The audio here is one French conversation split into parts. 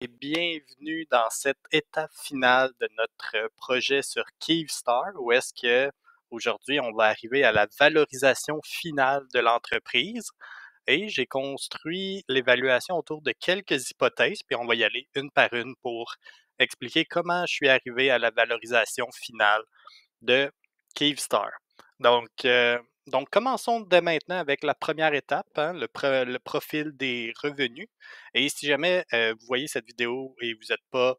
Et bienvenue dans cette étape finale de notre projet sur Kyivstar, où est-ce que aujourd'hui on va arriver à la valorisation finale de l'entreprise. Et j'ai construit l'évaluation autour de quelques hypothèses, puis on va y aller une par une pour expliquer comment je suis arrivé à la valorisation finale de Kyivstar. Donc, commençons dès maintenant avec la première étape, hein, le profil des revenus. Et si jamais vous voyez cette vidéo et vous n'êtes pas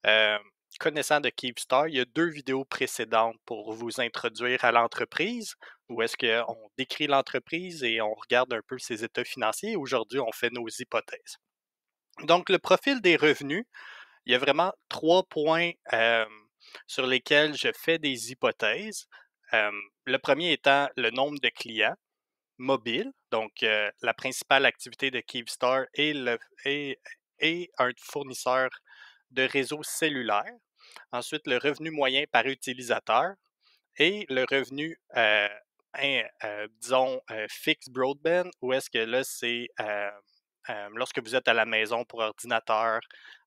euh, connaissant de Kyivstar, il y a deux vidéos précédentes pour vous introduire à l'entreprise, où est-ce qu'on décrit l'entreprise et on regarde un peu ses états financiers. Aujourd'hui, on fait nos hypothèses. Donc, le profil des revenus, il y a vraiment trois points sur lesquels je fais des hypothèses. Euh, le premier étant le nombre de clients mobiles. Donc, la principale activité de Kyivstar est un fournisseur de réseau cellulaire. Ensuite, le revenu moyen par utilisateur et le revenu, disons, fixe broadband, où est-ce que là, c'est lorsque vous êtes à la maison pour ordinateur,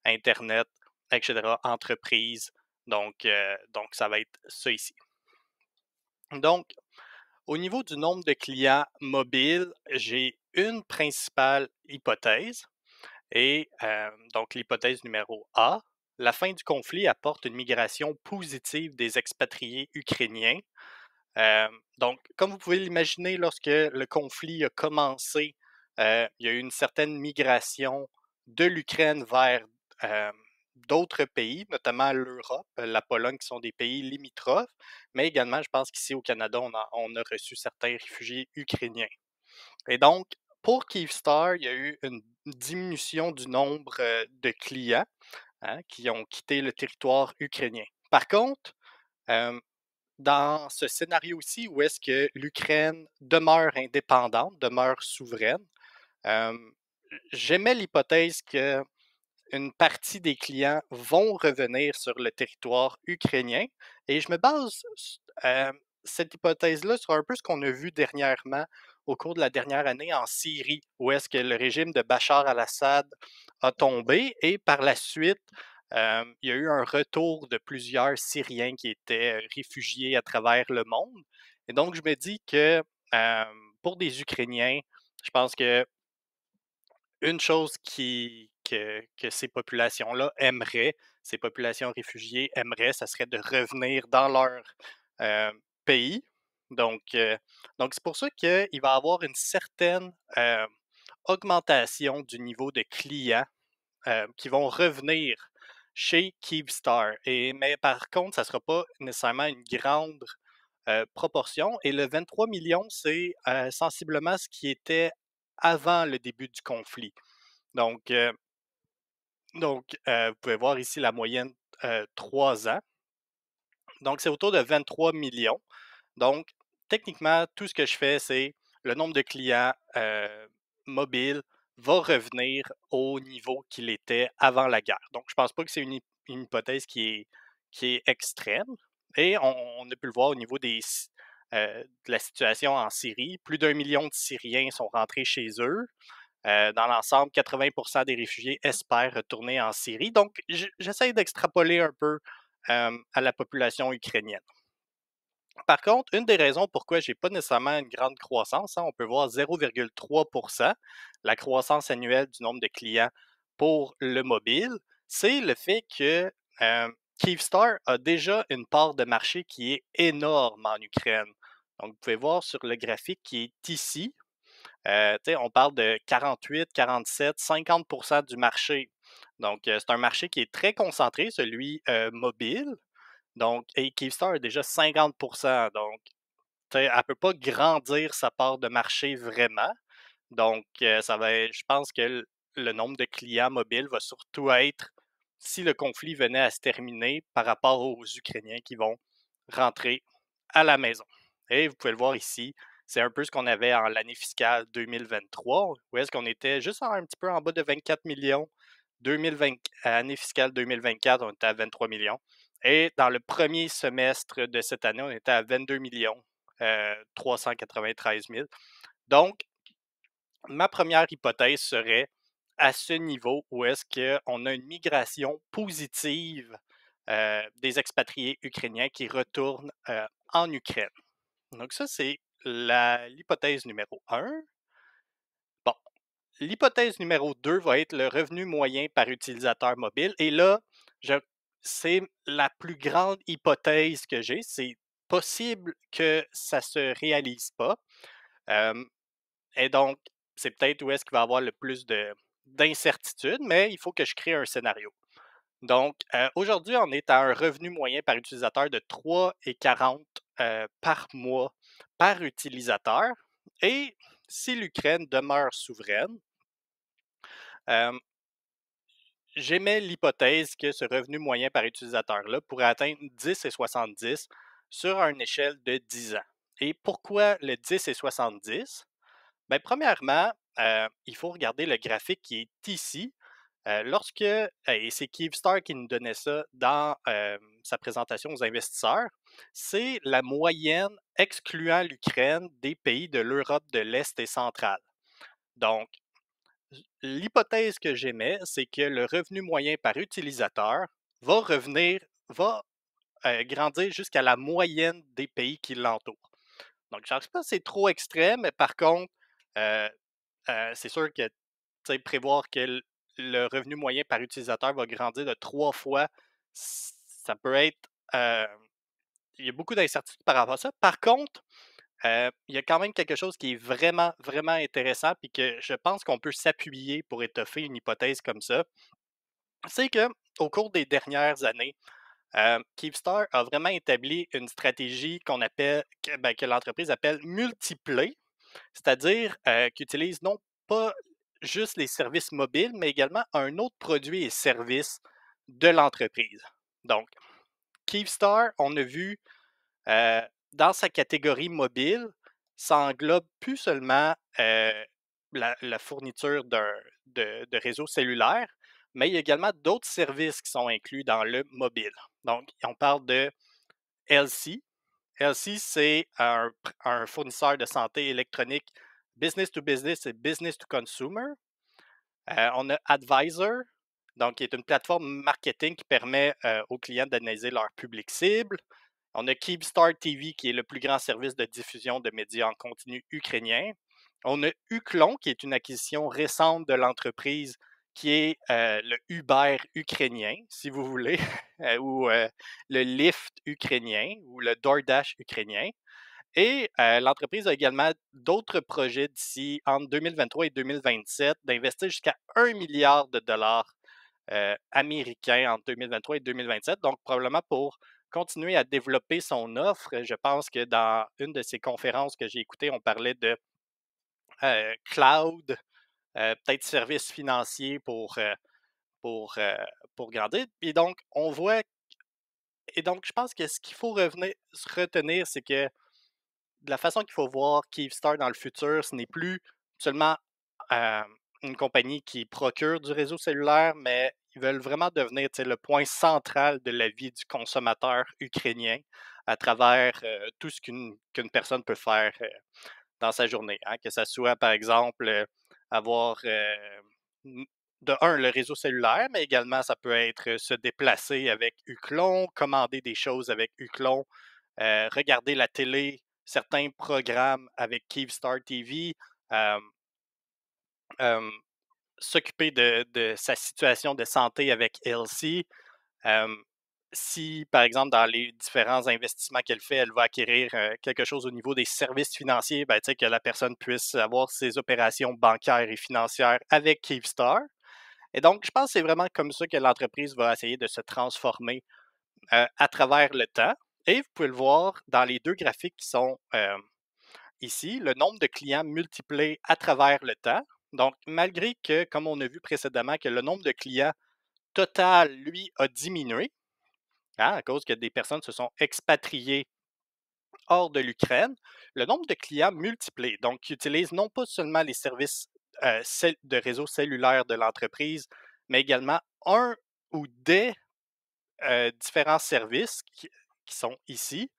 Internet, etc., entreprise. Donc, ça va être ça ici. Donc, au niveau du nombre de clients mobiles, j'ai une principale hypothèse. Et donc, l'hypothèse numéro A, la fin du conflit apporte une migration positive des expatriés ukrainiens. Donc, comme vous pouvez l'imaginer, lorsque le conflit a commencé, il y a eu une certaine migration de l'Ukraine vers euh, d'autres pays, notamment l'Europe, la Pologne, qui sont des pays limitrophes, mais également, je pense qu'ici au Canada, on a reçu certains réfugiés ukrainiens. Et donc, pour Kyivstar, il y a eu une diminution du nombre de clients, hein, qui ont quitté le territoire ukrainien. Par contre, euh, dans ce scénario-ci, où est-ce que l'Ukraine demeure indépendante, demeure souveraine, euh, j'émets l'hypothèse que une partie des clients vont revenir sur le territoire ukrainien et je me base cette hypothèse-là sur un peu ce qu'on a vu dernièrement au cours de la dernière année en Syrie, où est-ce que le régime de Bachar al-Assad a tombé et par la suite, il y a eu un retour de plusieurs Syriens qui étaient réfugiés à travers le monde. Et donc, je me dis que euh, pour des Ukrainiens, je pense que une chose que ces populations-là aimeraient, ces populations réfugiées aimeraient, ça serait de revenir dans leur euh, pays. Donc, euh, donc c'est pour ça qu'il va y avoir une certaine augmentation du niveau de clients qui vont revenir chez Kyivstar. Mais par contre, ça ne sera pas nécessairement une grande proportion. Et le 23 millions, c'est sensiblement ce qui était avant le début du conflit. Donc, euh, vous pouvez voir ici la moyenne 3 ans. Donc, c'est autour de 23 millions. Donc, techniquement, tout ce que je fais, c'est le nombre de clients mobiles va revenir au niveau qu'il était avant la guerre. Donc, je ne pense pas que c'est une hypothèse qui est extrême. Et on a pu le voir au niveau de la situation en Syrie. Plus d'1 million de Syriens sont rentrés chez eux. Dans l'ensemble, 80% des réfugiés espèrent retourner en Syrie. Donc, j'essaie d'extrapoler un peu à la population ukrainienne. Par contre, une des raisons pourquoi j'ai pas nécessairement une grande croissance, hein, on peut voir 0,3%, la croissance annuelle du nombre de clients pour le mobile, c'est le fait que euh, Kyivstar a déjà une part de marché qui est énorme en Ukraine. Donc, vous pouvez voir sur le graphique qui est ici, on parle de 48, 47, 50% du marché. Donc, c'est un marché qui est très concentré, celui mobile. Donc, et Kyivstar a déjà 50%. Donc, elle ne peut pas grandir sa part de marché vraiment. Donc, je pense que le nombre de clients mobiles va surtout être si le conflit venait à se terminer par rapport aux Ukrainiens qui vont rentrer à la maison. Et vous pouvez le voir ici, c'est un peu ce qu'on avait en l'année fiscale 2023, où est-ce qu'on était juste un petit peu en bas de 24 millions. 2020, année fiscale 2024, on était à 23 millions. Et dans le premier semestre de cette année, on était à 22 millions 393 000. Donc, ma première hypothèse serait à ce niveau où est-ce qu'on a une migration positive des expatriés ukrainiens qui retournent en Ukraine. Donc ça, c'est l'hypothèse numéro 1. Bon, l'hypothèse numéro 2 va être le revenu moyen par utilisateur mobile. Et là, c'est la plus grande hypothèse que j'ai. C'est possible que ça ne se réalise pas. Et donc, c'est peut-être où est-ce qu'il va y avoir le plus d'incertitude, mais il faut que je crée un scénario. Donc, aujourd'hui, on est à un revenu moyen par utilisateur de 3,40 par mois par utilisateur. Et si l'Ukraine demeure souveraine, euh, j'émets l'hypothèse que ce revenu moyen par utilisateur-là pourrait atteindre 10,70 sur une échelle de 10 ans. Et pourquoi le 10 et 70? Bien, premièrement, il faut regarder le graphique qui est ici. Et c'est Kyivstar qui nous donnait ça dans sa présentation aux investisseurs, c'est la moyenne excluant l'Ukraine des pays de l'Europe de l'Est et centrale. Donc, l'hypothèse que j'émets, c'est que le revenu moyen par utilisateur va grandir jusqu'à la moyenne des pays qui l'entourent. Donc, je ne pense pas que c'est trop extrême, mais par contre, c'est sûr que prévoir que le revenu moyen par utilisateur va grandir de 3 fois, ça peut être. Il y a beaucoup d'incertitudes par rapport à ça. Par contre, il y a quand même quelque chose qui est vraiment, vraiment intéressant, puis que je pense qu'on peut s'appuyer pour étoffer une hypothèse comme ça. C'est qu'au cours des dernières années, Kyivstar a vraiment établi une stratégie que l'entreprise appelle multiplay, c'est-à-dire qu'il utilise non pas juste les services mobiles, mais également un autre produit et service de l'entreprise. Donc, Kyivstar, on a vu dans sa catégorie mobile, ça englobe plus seulement la fourniture de réseaux cellulaires, mais il y a également d'autres services qui sont inclus dans le mobile. Donc, on parle de LC. LC, c'est un fournisseur de santé électronique business to business et business to consumer. On a Advisor, donc qui est une plateforme marketing qui permet aux clients d'analyser leur public cible. On a Kyivstar TV, qui est le plus grand service de diffusion de médias en continu ukrainien. On a Uklon, qui est une acquisition récente de l'entreprise, qui est le Uber ukrainien, si vous voulez, ou le Lyft ukrainien, ou le DoorDash ukrainien. Et l'entreprise a également d'autres projets d'ici entre 2023 et 2027 d'investir jusqu'à 1 milliard de dollars américains entre 2023 et 2027. Donc, probablement pour continuer à développer son offre. Je pense que dans une de ces conférences que j'ai écoutées, on parlait de cloud, peut-être services financiers pour, pour grandir. Et donc, je pense que ce qu'il faut retenir, c'est que de la façon qu'il faut voir Kyivstar dans le futur, ce n'est plus seulement euh, une compagnie qui procure du réseau cellulaire, mais ils veulent vraiment devenir le point central de la vie du consommateur ukrainien à travers tout ce qu'une personne peut faire dans sa journée. Hein, que ce soit, par exemple, avoir de un, le réseau cellulaire, mais également ça peut être se déplacer avec Uklon, commander des choses avec Uklon, regarder la télé, certains programmes avec Kyivstar TV, euh, euh, s'occuper de sa situation de santé avec LC. Si, par exemple, dans les différents investissements qu'elle fait, elle va acquérir quelque chose au niveau des services financiers, ben, que la personne puisse avoir ses opérations bancaires et financières avec Kyivstar. Et donc, je pense que c'est vraiment comme ça que l'entreprise va essayer de se transformer à travers le temps. Et vous pouvez le voir dans les deux graphiques qui sont ici, le nombre de clients multiplié à travers le temps. Donc, malgré que, comme on a vu précédemment, que le nombre de clients total, lui, a diminué, hein, à cause que des personnes se sont expatriées hors de l'Ukraine, le nombre de clients multiplié, donc qui utilisent non pas seulement les services de réseau cellulaire de l'entreprise, mais également un ou des différents services qui sont ici,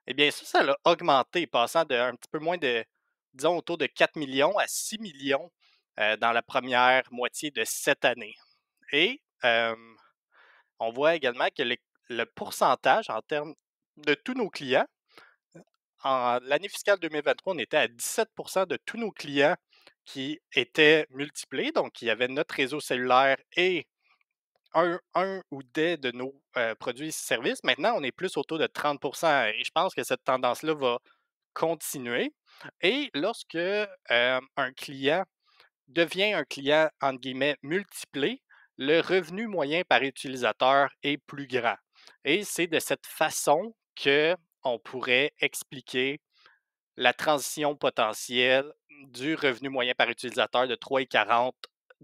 eh bien, ça a augmenté, passant de un petit peu moins de, disons, autour de 4 millions à 6 millions dans la première moitié de cette année. Et on voit également que le pourcentage en termes de tous nos clients, en l'année fiscale 2023, on était à 17% de tous nos clients qui étaient multipliés, donc qui avaient notre réseau cellulaire et un ou des de nos produits et services. Maintenant, on est plus autour de 30%, et je pense que cette tendance-là va continuer. Et lorsque un client devient un client, entre guillemets, multiplié, le revenu moyen par utilisateur est plus grand. Et c'est de cette façon qu'on pourrait expliquer la transition potentielle du revenu moyen par utilisateur de 3,40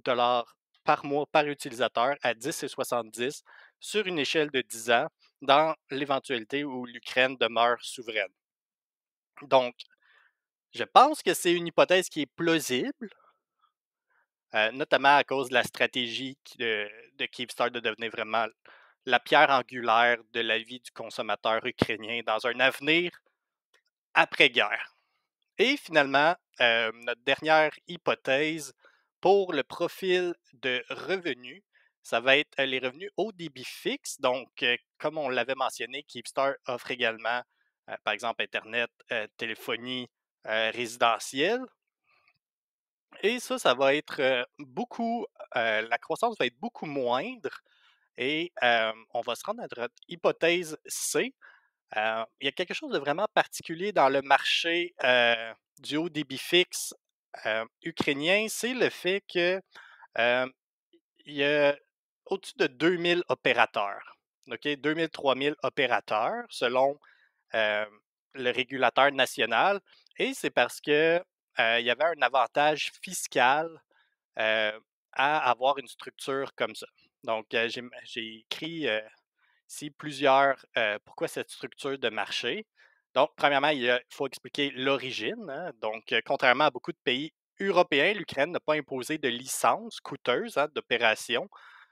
$ par mois par utilisateur à 10,70 sur une échelle de 10 ans dans l'éventualité où l'Ukraine demeure souveraine. Donc, je pense que c'est une hypothèse qui est plausible, notamment à cause de la stratégie de Kyivstar de devenir vraiment la pierre angulaire de la vie du consommateur ukrainien dans un avenir après-guerre. Et finalement, notre dernière hypothèse pour le profil de revenus, ça va être les revenus haut débit fixe. Donc, comme on l'avait mentionné, Kyivstar offre également, par exemple, Internet, téléphonie résidentielle. Et ça va être beaucoup, la croissance va être beaucoup moindre et on va se rendre à notre hypothèse C. Il y a quelque chose de vraiment particulier dans le marché du haut débit fixe ukrainien, c'est le fait que il y a au-dessus de 2000 opérateurs, OK? 2000, 3000 opérateurs selon euh, le régulateur national. Et c'est parce que il y avait un avantage fiscal euh, à avoir une structure comme ça. Donc, j'ai écrit ici plusieurs pourquoi cette structure de marché. Donc, premièrement, il faut expliquer l'origine, hein. Donc, contrairement à beaucoup de pays européens, l'Ukraine n'a pas imposé de licence coûteuse, hein, d'opération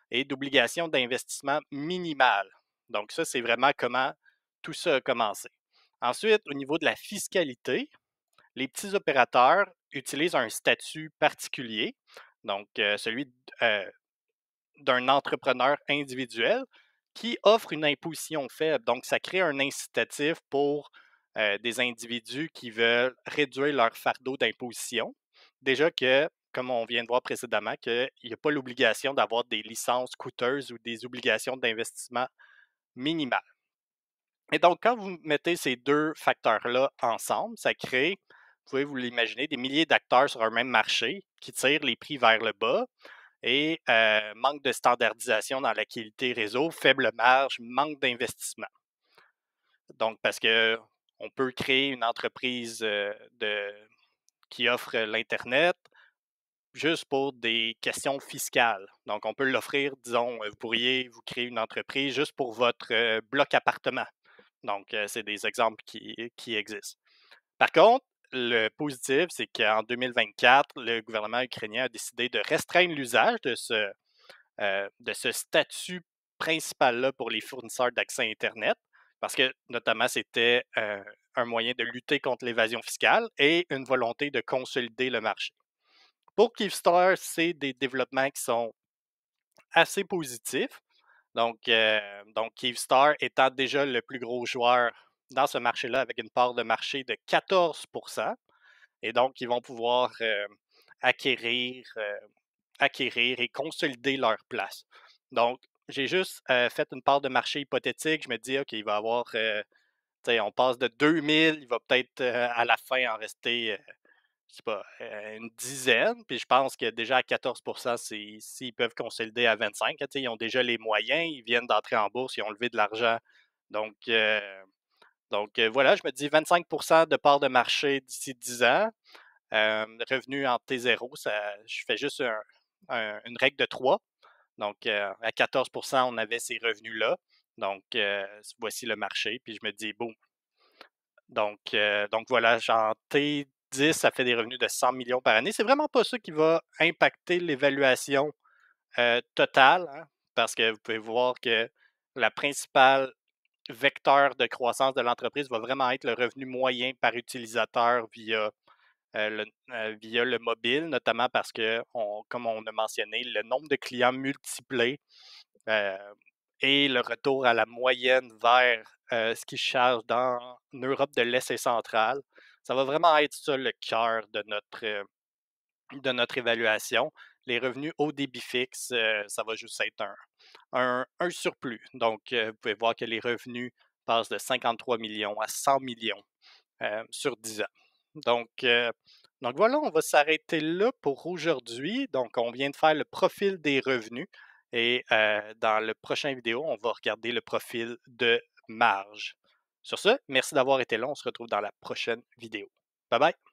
et d'obligation d'investissement minimale. Donc, ça, c'est vraiment comment tout ça a commencé. Ensuite, au niveau de la fiscalité, les petits opérateurs utilisent un statut particulier, donc celui d'un entrepreneur individuel qui offre une imposition faible. Donc, ça crée un incitatif pour des individus qui veulent réduire leur fardeau d'imposition. Déjà que, comme on vient de voir précédemment, qu'il n'y a pas l'obligation d'avoir des licences coûteuses ou des obligations d'investissement minimales. Et donc, quand vous mettez ces deux facteurs-là ensemble, ça crée, vous pouvez vous l'imaginer, des milliers d'acteurs sur un même marché qui tirent les prix vers le bas et manque de standardisation dans la qualité réseau, faible marge, manque d'investissement. Donc, parce que on peut créer une entreprise qui offre l'Internet juste pour des questions fiscales. Donc, on peut l'offrir, disons, vous pourriez vous créer une entreprise juste pour votre bloc appartement. Donc, c'est des exemples qui existent. Par contre, le positif, c'est qu'en 2024, le gouvernement ukrainien a décidé de restreindre l'usage de ce statut principal-là pour les fournisseurs d'accès Internet, parce que notamment c'était un moyen de lutter contre l'évasion fiscale et une volonté de consolider le marché. Pour Kyivstar, c'est des développements qui sont assez positifs. Donc Kyivstar étant déjà le plus gros joueur dans ce marché-là avec une part de marché de 14%. Et donc, ils vont pouvoir acquérir, acquérir et consolider leur place. Donc, j'ai juste fait une part de marché hypothétique. Je me dis, OK, il va y avoir, on passe de 2000, il va peut-être à la fin en rester, je sais pas, une dizaine. Puis je pense que déjà à 14%, s'ils peuvent consolider à 25, ils ont déjà les moyens, ils viennent d'entrer en bourse, ils ont levé de l'argent. Donc, voilà, je me dis 25% de part de marché d'ici 10 ans. Revenu en T0, je fais juste une règle de 3. Donc, à 14%, on avait ces revenus-là. Donc, voici le marché. Puis je me dis, boum. Donc voilà, genre T10, ça fait des revenus de 100 millions par année. C'est vraiment pas ça qui va impacter l'évaluation totale, hein, parce que vous pouvez voir que la principale vecteur de croissance de l'entreprise va vraiment être le revenu moyen par utilisateur via via le mobile, notamment parce que, comme on a mentionné, le nombre de clients multiplié euh, et le retour à la moyenne vers ce qui se charge dans Europe de l'Est et centrale. Ça va vraiment être ça le cœur de notre évaluation. Les revenus au débit fixe, ça va juste être un surplus. Donc, vous pouvez voir que les revenus passent de 53 millions à 100 millions sur 10 ans. Donc voilà, on va s'arrêter là pour aujourd'hui. Donc, on vient de faire le profil des revenus et dans le prochain vidéo, on va regarder le profil de marge. Sur ce, merci d'avoir été là. On se retrouve dans la prochaine vidéo. Bye bye!